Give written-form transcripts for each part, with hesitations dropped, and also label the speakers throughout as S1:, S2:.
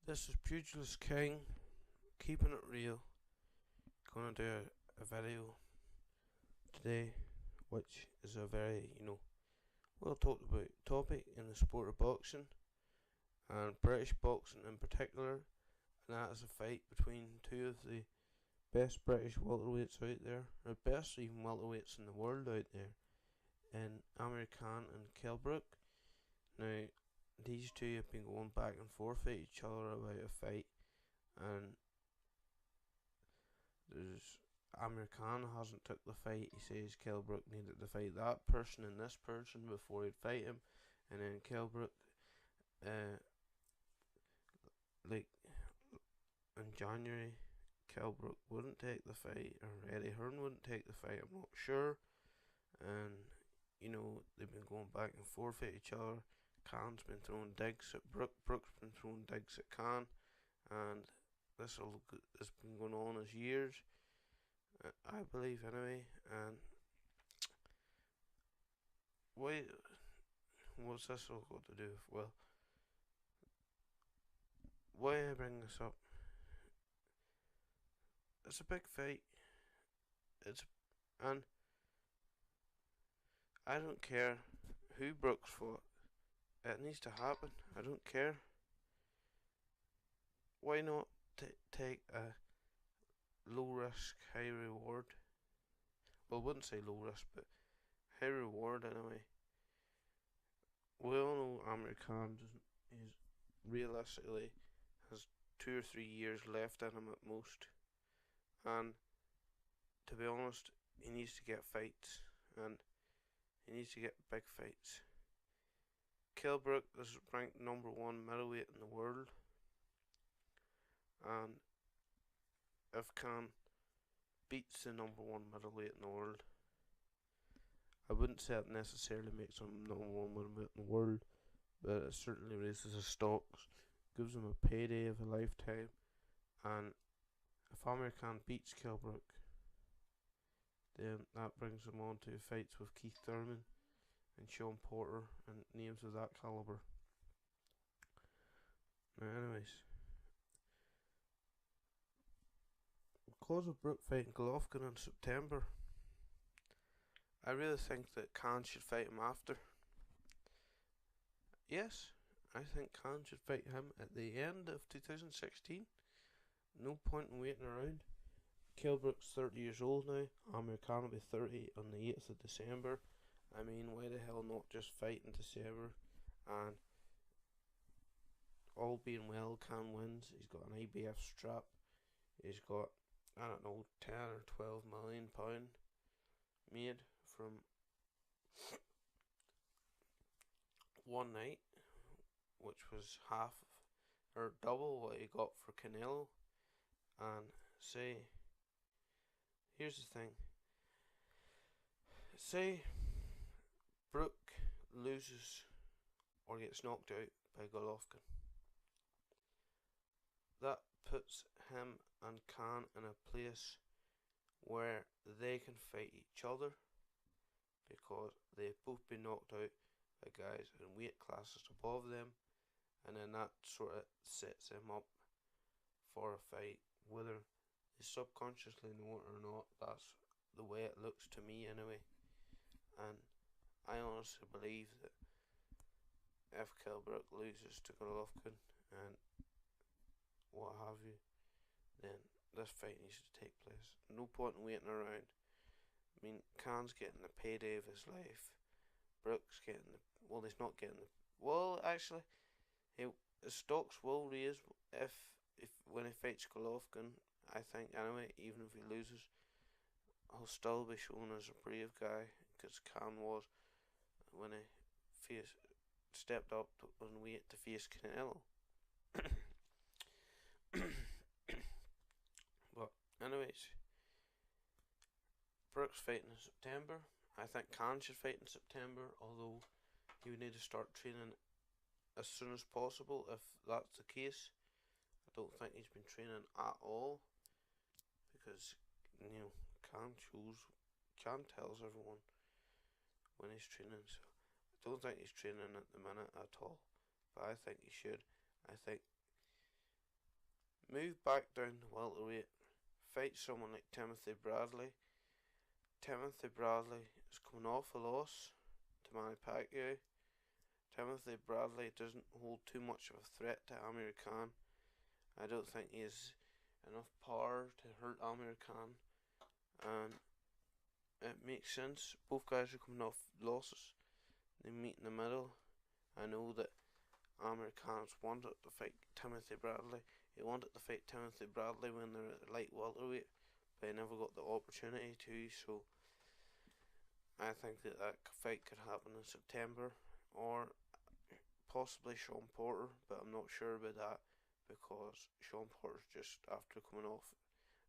S1: This is Pugilist King, keeping it real. Gonna do a video today, which is a very, well talked about topic in the sport of boxing, and British boxing in particular, and that is a fight between two of the best British welterweights out there, or best even welterweights in the world out there, in Amir and Kell Brook. Now, these two have been going back and forth at each other about a fight, and there's Amir hasn't took the fight. He says Kell Brook needed to fight that person and this person before he'd fight him, and then Kell Brook, like in January, Kell Brook wouldn't take the fight, or Eddie Hearn wouldn't take the fight. I'm not sure, and they've been going back and forth at each other. Khan's been throwing digs at Brook, Brook's been throwing digs at Khan, and this has been going on as years, I believe anyway. And what's this all got to do with? Well, why I bring this up? It's a big fight. And I don't care who Brook's fought. It needs to happen. I don't care. Why not take a low risk, high reward? Well, I wouldn't say low risk, but high reward anyway. We all know Amir is realistically has 2 or 3 years left in him at most, and to be honest, he needs to get fights, and he needs to get big fights. Kell Brook is ranked #1 middleweight in the world, and if Khan beats the #1 middleweight in the world, I wouldn't say it necessarily makes him #1 middleweight in the world, but it certainly raises his stocks, gives him a payday of a lifetime. And if Amir beats Kell Brook, then that brings him on to fights with Keith Thurman and Sean Porter and names of that caliber. Now, anyways, because of Brook fighting Golovkin in September, I really think that Khan should fight him after. Yes, I think Khan should fight him at the end of 2016. No point in waiting around. Kell Brook's 30 years old now. Amir Khan will be 30 on the 8th of December. I mean, why the hell not just fight in December? And all being well, Khan wins. He's got an IBF strap. He's got, I don't know, 10 or 12 million pound made from one night, which was half or double what he got for Canelo. And say, here's the thing. Say Brook loses or gets knocked out by Golovkin. That puts him and Khan in a place where they can fight each other, because they've both been knocked out by guys in weight classes above them, and then that sort of sets them up for a fight, whether they subconsciously know it or not. That's the way it looks to me anyway. And I honestly believe that if Kell Brook loses to Golovkin and what have you, then this fight needs to take place. No point in waiting around. I mean, Khan's getting the payday of his life. Brook's getting the, well, he's not getting the, well, actually, his stocks will raise if when he fights Golovkin. I think anyway, even if he loses, he'll still be shown as a brave guy, because Khan was when he stepped up on weight to face Canelo. But anyways, Brook's fighting in September. I think Khan should fight in September, although he would need to start training as soon as possible if that's the case. I don't think he's been training at all, because Khan tells everyone when he's training, so I don't think he's training at the minute at all, but I think he should. I think move back down to welterweight, fight someone like Timothy Bradley. Timothy Bradley is coming off a loss to Manny Pacquiao. Timothy Bradley doesn't hold too much of a threat to Amir Khan. I don't think he has enough power to hurt Amir Khan, and it makes sense. Both guys are coming off losses. They meet in the middle. I know that Amir Khan's wanted to fight Timothy Bradley. He wanted to fight Timothy Bradley when they're at light welterweight, but he never got the opportunity to. So I think that fight could happen in September, or possibly Sean Porter, but I'm not sure about that because Sean Porter's just after coming off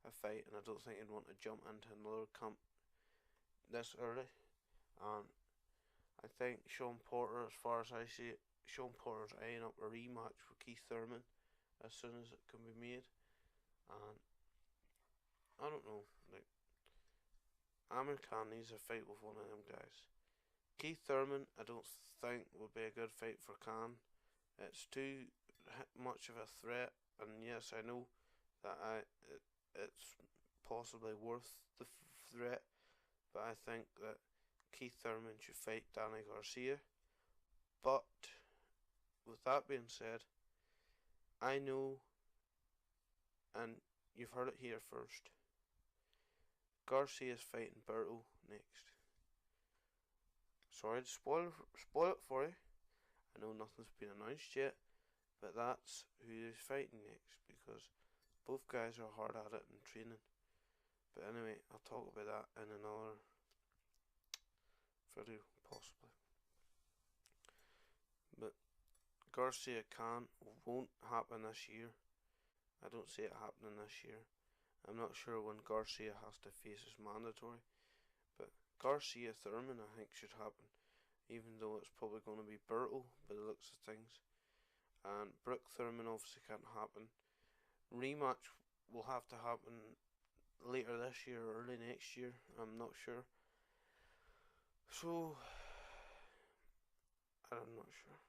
S1: a fight, and I don't think he'd want to jump into another camp this early. And I think Sean Porter, as far as I see it, Sean Porter's eyeing up a rematch with Keith Thurman as soon as it can be made. And I don't know, like, Amir Khan needs a fight with one of them guys. Keith Thurman, I don't think would be a good fight for Khan. It's too much of a threat, and yes, I know that it's possibly worth the threat, but I think that Keith Thurman should fight Danny Garcia. But with that being said, I know, and you've heard it here first, Garcia's fighting Berto next. Sorry to spoil it for you. I know nothing's been announced yet, but that's who he's fighting next, because both guys are hard at it in training. But anyway, I'll talk about that in another video, possibly. But Garcia won't happen this year. I don't see it happening this year. I'm not sure when Garcia has to face his mandatory, but Garcia Thurman I think should happen, even though it's probably going to be Berto by the looks of things. And Brook Thurman obviously can't happen. Rematch will have to happen later this year or early next year, I'm not sure. So I'm not sure.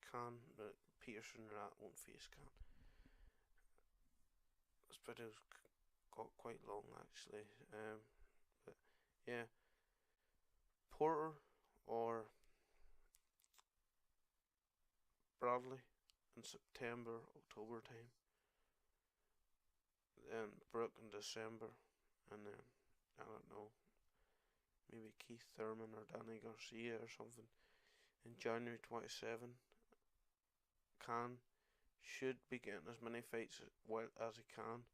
S1: Khan, but Peterson won't face Khan. This video's got quite long actually. But yeah, Porter or Bradley in September, October time. Then Brook in December, and then I don't know, maybe Keith Thurman or Danny Garcia or something in January 27. Khan should be getting as many fights as he can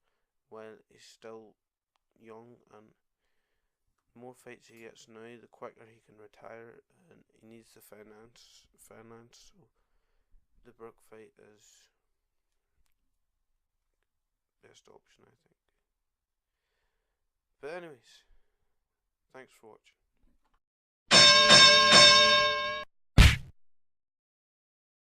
S1: while he's still young, and the more fights he gets now, the quicker he can retire, and he needs the finance. So the Brook fight is best option, I think. But anyways, thanks for watching.